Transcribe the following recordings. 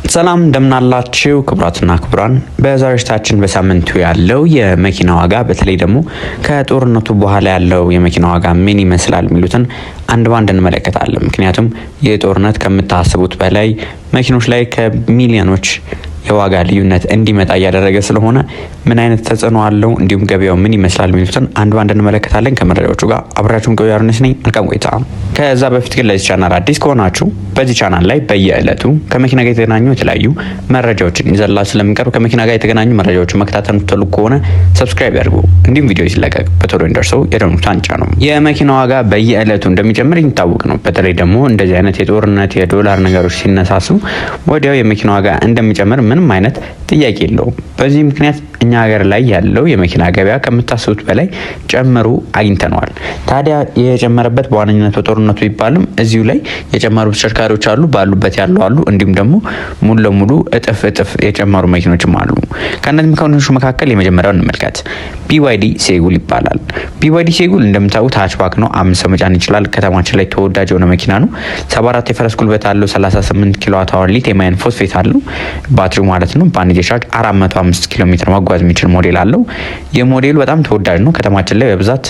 ሰላም እንደምናላችሁ ክቡራትና ክቡራን፣ በዛሬታችን በሳምንቱ ያለው የመኪና ዋጋ በተለይ ደግሞ ከጦርነቱ በኋላ ያለው የመኪና ዋጋ ምን ይመስላል የሚሉትን አንድ ባንድ እንመለከታለን። ምክንያቱም የጦርነት ከምታስቡት በላይ መኪኖች ላይ ከሚሊዮኖች የዋጋ ልዩነት እንዲመጣ እያደረገ ስለሆነ ምን አይነት ተጽዕኖ አለው፣ እንዲሁም ገበያው ምን ይመስላል የሚሉትን አንድ ባንድ እንመለከታለን። ከመረጃዎቹ ጋር አብራችሁን ቆዩ። አርነስ ነኝ። መልካም ቆይታ። ከዛ በፊት ግን ለዚህ ቻናል አዲስ ከሆናችሁ በዚህ ቻናል ላይ በየዕለቱ ከመኪና ጋር የተገናኙ የተለያዩ መረጃዎችን ይዘላችሁ ስለምንቀርብ ከመኪና ጋር የተገናኙ መረጃዎችን መከታተል የምትፈልጉ ከሆነ ሰብስክራይብ ያድርጉ። እንዲሁም ቪዲዮ ሲለቀቅ በቶሎ እንደርሰው የደወል ምልክቱን ይጫኑ። የመኪና ዋጋ በየዕለቱ እንደሚጨምር የሚታወቅ ነው። በተለይ ደግሞ እንደዚህ አይነት የጦርነት የዶላር ነገሮች ሲነሳሱ ወዲያው የመኪና ዋጋ እንደሚጨምር ምንም አይነት ጥያቄ የለውም። በዚህ ምክንያት እኛ ሀገር ላይ ያለው የመኪና ገበያ ከምታስቡት በላይ ጨምሩ አግኝተነዋል። ታዲያ የጨመረበት በዋነኝነት በጦርነቱ ይባልም እዚሁ ላይ የጨመሩ ተሽከርካሪዎች አሉ፣ ባሉበት ያሉ አሉ፣ እንዲሁም ደግሞ ሙሉ ለሙሉ እጥፍ የጨመሩ መኪኖችም አሉ። ከእነዚህ መኪኖች መካከል የመጀመሪያውን እንመልከት። BYD ሴጉል ይባላል። BYD ሴጉል እንደምታውቁት ሃችባክ ነው። 5 ሰው መጫን ይችላል። ከተማችን ላይ ተወዳጅ የሆነ መኪና ነው። 74 የፈረስ ጉልበት አለው። 38 ኪሎዋት አወር ሊቲየም አየን ፎስፌት አለው ባትሪው ማለት ነው። በአንድ ቻርጅ 405 ኪሎ ሜትር መጓዝ የሚችል ሞዴል አለው። የሞዴሉ በጣም ተወዳጅ ነው። ከተማችን ላይ በብዛት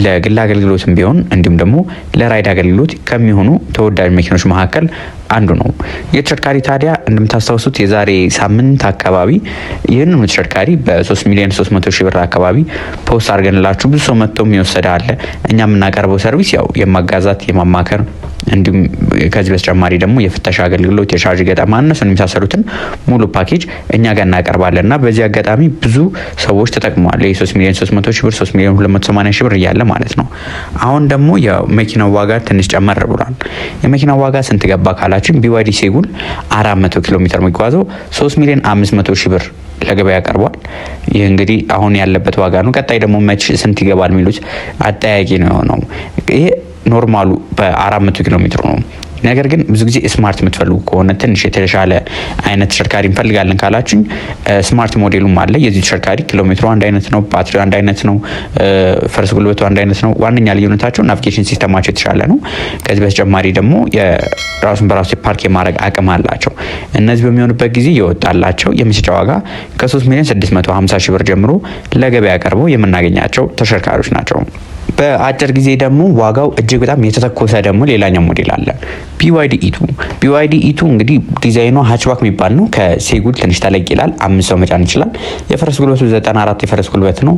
ለግል አገልግሎትም ቢሆን እንዲሁም ደግሞ ለራይድ አገልግሎት ከሚሆኑ ተወዳጅ መኪኖች መካከል አንዱ ነው። የተሽከርካሪ ታዲያ እንደምታስታውሱት የዛሬ ሳምንት አካባቢ ይህንን ተሽከርካሪ በ3 ሚሊዮን 300 ሺህ ብር አካባቢ ፖስት አድርገንላችሁ ብዙ ሰው መጥቶም ይወሰደ አለ። እኛ የምናቀርበው ሰርቪስ ያው የማጋዛት የማማከር እንዲሁም ከዚህ በተጨማሪ ደግሞ የፍተሻ አገልግሎት፣ የቻርጅ ገጠማ እነሱን የሚሳሰሉትን ሙሉ ፓኬጅ እኛ ጋር እናቀርባለን እና በዚህ አጋጣሚ ብዙ ሰዎች ተጠቅመዋል። የ3 ሚሊዮን 300 ሺህ ብር 3 ሚሊዮን 280 ሺህ ብር እያለ ማለት ነው። አሁን ደግሞ የመኪናው ዋጋ ትንሽ ጨመር ብሏል። የመኪናው ዋጋ ስንት ገባ ካላችን BYD ሴጉል 400 ኪሎ ሜትር የሚጓዘው 3 ሚሊዮን 500 ሺህ ብር ለገበያ ቀርቧል። ይህ እንግዲህ አሁን ያለበት ዋጋ ነው። ቀጣይ ደግሞ መች ስንት ይገባል የሚሉት አጠያቂ ነው የሆነው። ይሄ ኖርማሉ በ400 ኪሎ ሜትር ነው። ነገር ግን ብዙ ጊዜ ስማርት የምትፈልጉ ከሆነ ትንሽ የተሻለ አይነት ተሽከርካሪ እንፈልጋለን ካላችሁኝ ስማርት ሞዴሉም አለ። የዚህ ተሽከርካሪ ኪሎ ሜትሩ አንድ አይነት ነው፣ ባትሪው አንድ አይነት ነው፣ ፈረስ ጉልበቱ አንድ አይነት ነው። ዋነኛ ልዩነታቸው ናቪጌሽን ሲስተማቸው የተሻለ ነው። ከዚህ በተጨማሪ ደግሞ የራሱን በራሱ ፓርክ የማድረግ አቅም አላቸው። እነዚህ በሚሆኑበት ጊዜ የወጣላቸው የመሸጫ ዋጋ ከ3 ሚሊዮን 650 ሺህ ብር ጀምሮ ለገበያ ቀርበው የምናገኛቸው ተሽከርካሪዎች ናቸው። በአጭር ጊዜ ደግሞ ዋጋው እጅግ በጣም የተተኮሰ ደግሞ ሌላኛው ሞዴል አለ። BYD ኢቱ እንግዲህ ዲዛይኑ ሃችባክ የሚባል ነው። ከሴጉል ትንሽ ተለቅ ይላል። 5 ሰው መጫን ይችላል። የፈረስ ጉልበቱ 94 የፈረስ ጉልበት ነው።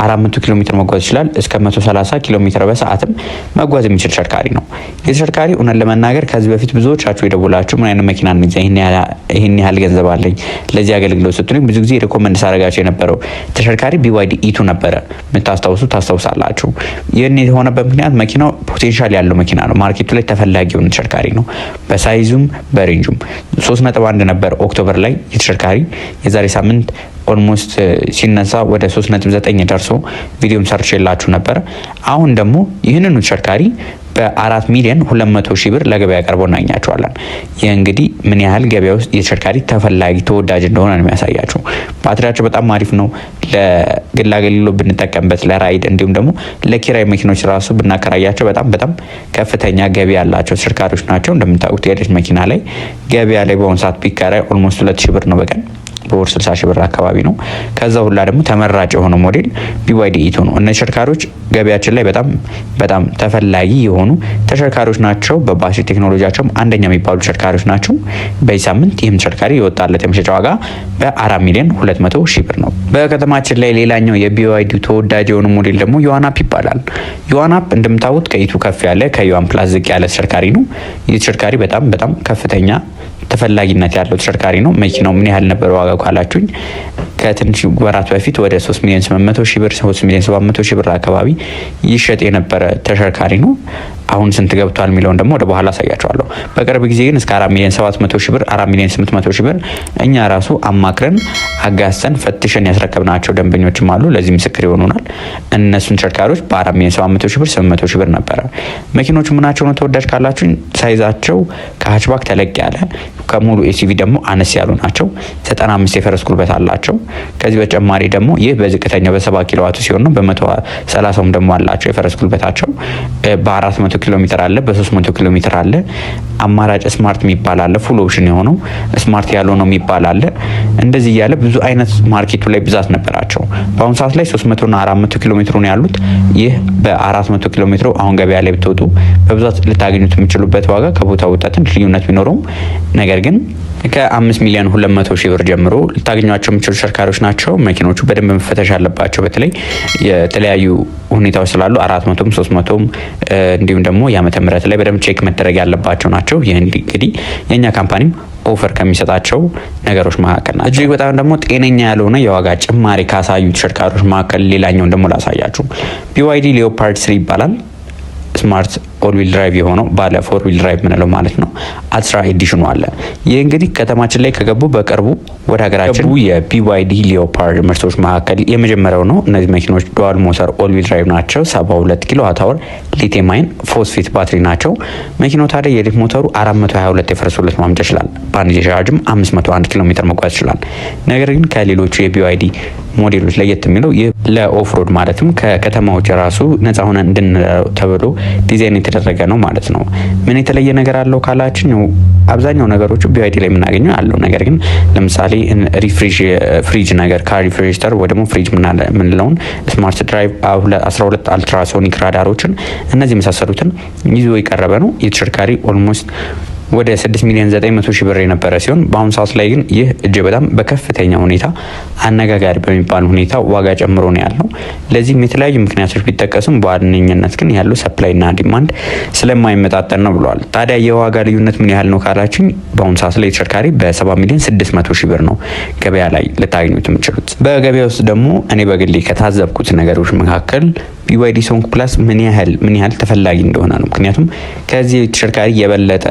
400 ኪሎ ሜትር መጓዝ ይችላል። እስከ 130 ኪሎ ሜትር በሰዓትም መጓዝ የሚችል ተሽከርካሪ ነው። የተሽከርካሪ እውነት ለመናገር ከዚህ በፊት ብዙዎቻችሁ የደወላችሁ ምን አይነት መኪና እንግዛ፣ ይሄን ያህል ገንዘብ አለኝ ለዚህ አገልግሎት ስትሉኝ ብዙ ጊዜ ሪኮመንድ ሳደርጋችሁ የነበረው ተሽከርካሪ BYD ኢቱ ነበረ። ታስታውሳላችሁ። ይህን የሆነበት ምክንያት መኪናው ፖቴንሻል ያለው መኪና ነው። ማርኬቱ ላይ ተፈላጊ የሆነ ተሽከርካሪ ነው። በሳይዙም በሬንጁም 3.1 ነበር ኦክቶበር ላይ የተሽከርካሪ የዛሬ ሳምንት ኦልሞስት ሲነሳ ወደ 3.9 ደርሶ ቪዲዮም ሰርቼላችሁ ነበር። አሁን ደግሞ ይህንኑ ተሽከርካሪ በ4 ሚሊዮን 200 ሺህ ብር ለገበያ ቀርበው እናገኛቸዋለን። ይህ እንግዲህ ምን ያህል ገበያ ውስጥ የተሽከርካሪ ተፈላጊ ተወዳጅ እንደሆነ ነው የሚያሳያችሁ። ባትሪያቸው በጣም አሪፍ ነው። ለግል አገልግሎት ብንጠቀምበት፣ ለራይድ እንዲሁም ደግሞ ለኪራይ መኪኖች ራሱ ብናከራያቸው በጣም ከፍተኛ ገቢ ያላቸው ተሽከርካሪዎች ናቸው። እንደምታውቁት የኤሌክትሪክ መኪና ላይ ገበያ ላይ በአሁኑ ሰዓት ቢከራይ ኦልሞስት 2000 ብር ነው በቀን በወር 60 ሺህ ብር አካባቢ ነው። ከዛ ሁላ ደግሞ ተመራጭ የሆነው ሞዴል BYD ኢቱ ነው። እነዚህ ተሽከርካሪዎች ገበያችን ላይ በጣም ተፈላጊ የሆኑ ተሽከርካሪዎች ናቸው። በባትሪ ቴክኖሎጂያቸውም አንደኛ የሚባሉ ተሽከርካሪዎች ናቸው። በዚህ ሳምንት ይህም ተሽከርካሪ የወጣለት የመሸጫ ዋጋ በ4 ሚሊዮን 200 ሺህ ብር ነው። በከተማችን ላይ ሌላኛው የBYD ተወዳጅ የሆኑ ሞዴል ደግሞ ዮዋናፕ ይባላል። ዮዋናፕ እንደምታውቁት ከኢቱ ከፍ ያለ ከዮዋን ፕላስ ዝቅ ያለ ተሽከርካሪ ነው። ይህ ተሽከርካሪ በጣም ከፍተኛ ተፈላጊነት ያለው ተሽከርካሪ ነው። መኪናው ምን ያህል ነበር ዋጋው ካላችሁኝ ከትንሽ ወራት በፊት ወደ 3 ሚሊዮን 800 ሺህ ብር 3 ሚሊዮን 700 ሺህ ብር አካባቢ ይሸጥ የነበረ ተሽከርካሪ ነው። አሁን ስንት ገብቷል የሚለውን ደግሞ ወደ በኋላ አሳያቸዋለሁ። በቅርብ ጊዜ ግን እስከ 4 ሚሊዮን 700 ሺህ ብር 4 ሚሊዮን 800 ሺህ ብር እኛ ራሱ አማክረን አጋስተን ፈትሸን ያስረከብናቸው ደንበኞችም አሉ። ለዚህ ምስክር ይሆኑናል። እነሱን ተሽከርካሪዎች በ4 ሚሊዮን 700 ሺህ ብር 800 ሺህ ብር ነበረ። መኪኖቹ ምናቸው ነው ተወዳጅ ካላችሁ ሳይዛቸው ከሃችባክ ተለቅ ያለ ከሙሉ ኤስዩቪ ደግሞ አነስ ያሉ ናቸው። 95 የፈረስ ጉልበት አላቸው። ከዚህ በተጨማሪ ደግሞ ይህ በዝቅተኛው በ70 ኪሎዋት ሲሆን ነው። በ130ም ደግሞ አላቸው የፈረስ ጉልበታቸው በ400 በ200 ኪሎ ሜትር አለ፣ በ300 ኪሎ ሜትር አለ። አማራጭ ስማርት የሚባል አለ፣ ፉል ኦፕሽን የሆነው ስማርት ያልሆነው የሚባል አለ። እንደዚህ እያለ ብዙ አይነት ማርኬቱ ላይ ብዛት ነበራቸው። በአሁኑ ሰዓት ላይ 300 እና 400 ኪሎ ሜትር ነው ያሉት። ይህ በ400 ኪሎ ሜትሩ አሁን ገበያ ላይ ብትወጡ በብዛት ልታገኙት የምትችሉበት ዋጋ ከቦታ ቦታ ትንሽ ልዩነት ቢኖረውም ነገር ግን ከ5 ሚሊዮን 200 ሺህ ብር ጀምሮ ልታገኟቸው የሚችሉ ተሽከርካሪዎች ናቸው። መኪኖቹ በደንብ መፈተሽ አለባቸው። በተለይ የተለያዩ ሁኔታዎች ስላሉ 400ም 300ም እንዲሁም ደግሞ የዓመተ ምህረት ላይ በደንብ ቼክ መደረግ ያለባቸው ናቸው። ይህ እንግዲህ የኛ ካምፓኒም ኦፈር ከሚሰጣቸው ነገሮች መካከል ናቸው። እጅግ በጣም ደግሞ ጤነኛ ያልሆነ የዋጋ ጭማሪ ካሳዩ ተሽከርካሪዎች መካከል ሌላኛውን ደግሞ ላሳያችሁ። BYD ሌኦፓርድ 3 ይባላል። ስማርት ኦል ዊል ድራይቭ የሆነው ባለ 4 ዊል ድራይቭ ምንለው ማለት ነው። አልትራ ኤዲሽኑ አለ። ይህ እንግዲህ ከተማችን ላይ ከገቡ በቅርቡ ወደ ሀገራችን የBYD ሌኦፓርድ ምርቶች መካከል የመጀመሪያው ነው። እነዚህ መኪኖች ዱዋል ሞተር ኦል ዊል ድራይቭ ናቸው። 72 ኪሎዋት አወር ሊቲየም አየን ፎስፌት ባትሪ ናቸው። መኪናው ታዲያ የኤሌክትሪክ ሞተሩ 422 የፈረስ ሁለት ማምጫ ይችላል። በአንድ ቻርጅም 501 ኪሎ ሜትር መጓዝ ይችላል። ነገር ግን ከሌሎቹ የBYD ሞዴሎች ለየት የሚለው ይህ ለኦፍሮድ ማለትም ከከተማዎች ራሱ ነፃ ሆነ እንድንለው ተብሎ ዲዛይን የተደረገ ነው ማለት ነው። ምን የተለየ ነገር አለው ካላችን አብዛኛው ነገሮቹ BYD ላይ የምናገኘው ያለው ነገር ግን ለምሳሌ ፍሪጅ ነገር ካር ሪፍሪጅሬተር ወይ ደግሞ ፍሪጅ ምንለውን ስማርት ድራይቭ 12 አልትራሶኒክ ራዳሮችን እነዚህ የመሳሰሉትን ይዞ የቀረበ ነው። የተሽከርካሪ ኦልሞስት ወደ 6 ሚሊዮን 900 ሺህ ብር የነበረ ሲሆን በአሁኑ ሰዓት ላይ ግን ይህ እጅግ በጣም በከፍተኛ ሁኔታ አነጋጋሪ በሚባል ሁኔታ ዋጋ ጨምሮ ነው ያለው። ለዚህም የተለያዩ ምክንያቶች ቢጠቀሱም በዋነኝነት ግን ያለው ሰፕላይና ዲማንድ ስለማይመጣጠን ነው ብለዋል። ታዲያ የዋጋ ልዩነት ምን ያህል ነው ካላችን በአሁኑ ሰዓት ላይ ተሽከርካሪ በ7 ሚሊዮን 600 ሺህ ብር ነው ገበያ ላይ ልታገኙት የምትችሉት። በገበያ ውስጥ ደግሞ እኔ በግሌ ከታዘብኩት ነገሮች መካከል BYD ሶንግ ፕላስ ምን ያህል ተፈላጊ እንደሆነ ነው። ምክንያቱም ከዚህ ተሽከርካሪ የበለጠ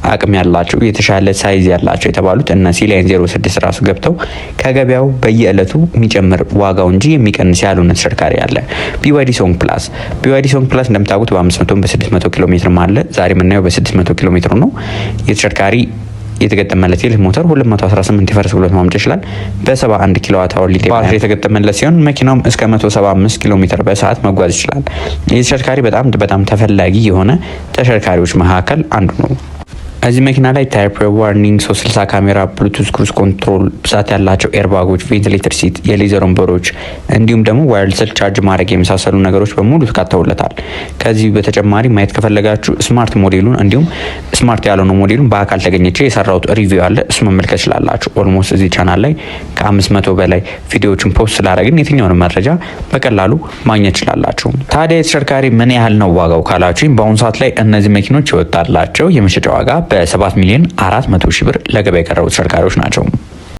አቅም ያላቸው የተሻለ ሳይዝ ያላቸው የተባሉት እነ ሲላይን 06 ራሱ ገብተው ከገበያው በየዕለቱ የሚጨምር ዋጋው እንጂ የሚቀንስ ያልሆነ ተሽከርካሪ አለ። BYD ሶንግ ፕላስ እንደምታውቁት በ500 በ600 ኪሎ ሜትር አለ። ዛሬ የምናየው በ600 ኪሎ ሜትር ነው። የተሽከርካሪ የተገጠመለት የኤሌክትሪክ ሞተር 218 የፈረስ ጉልበት ማምጫ ይችላል። በ71 ኪሎዋት አወር ሊቲየም ባትሪ የተገጠመለት ሲሆን መኪናውም እስከ 175 ኪሎ ሜትር በሰዓት መጓዝ ይችላል። ይህ ተሽከርካሪ በጣም ተፈላጊ የሆነ ተሽከርካሪዎች መካከል አንዱ ነው። እዚህ መኪና ላይ ታይር ዋርኒንግ፣ 360 ካሜራ፣ ብሉቱዝ ክሩዝ ኮንትሮል፣ ብዛት ያላቸው ኤርባጎች፣ ቬንቲሌተር ሲት፣ የሌዘር ወንበሮች እንዲሁም ደግሞ ዋየርለስ ቻርጅ ማድረግ የመሳሰሉ ነገሮች በሙሉ ተካተውለታል። ከዚህ በተጨማሪ ማየት ከፈለጋችሁ ስማርት ሞዴሉን እንዲሁም ስማርት ያልሆነ ሞዴሉን በአካል ተገኝቼ የሰራሁት ሪቪው አለ። እሱ መመልከት ይችላላችሁ። ኦልሞስት እዚህ ቻናል ላይ ከ500 በላይ ቪዲዮዎችን ፖስት ስላደረግን የትኛውንም መረጃ በቀላሉ ማግኘት ይችላላችሁ። ታዲያ የተሽከርካሪ ምን ያህል ነው ዋጋው ካላችሁኝ በአሁኑ ሰዓት ላይ እነዚህ መኪኖች ይወጣላቸው የመሸጫ ዋጋ በ7 ሚሊዮን 400 ሺህ ብር ለገበያ የቀረቡ ተሽከርካሪዎች ናቸው።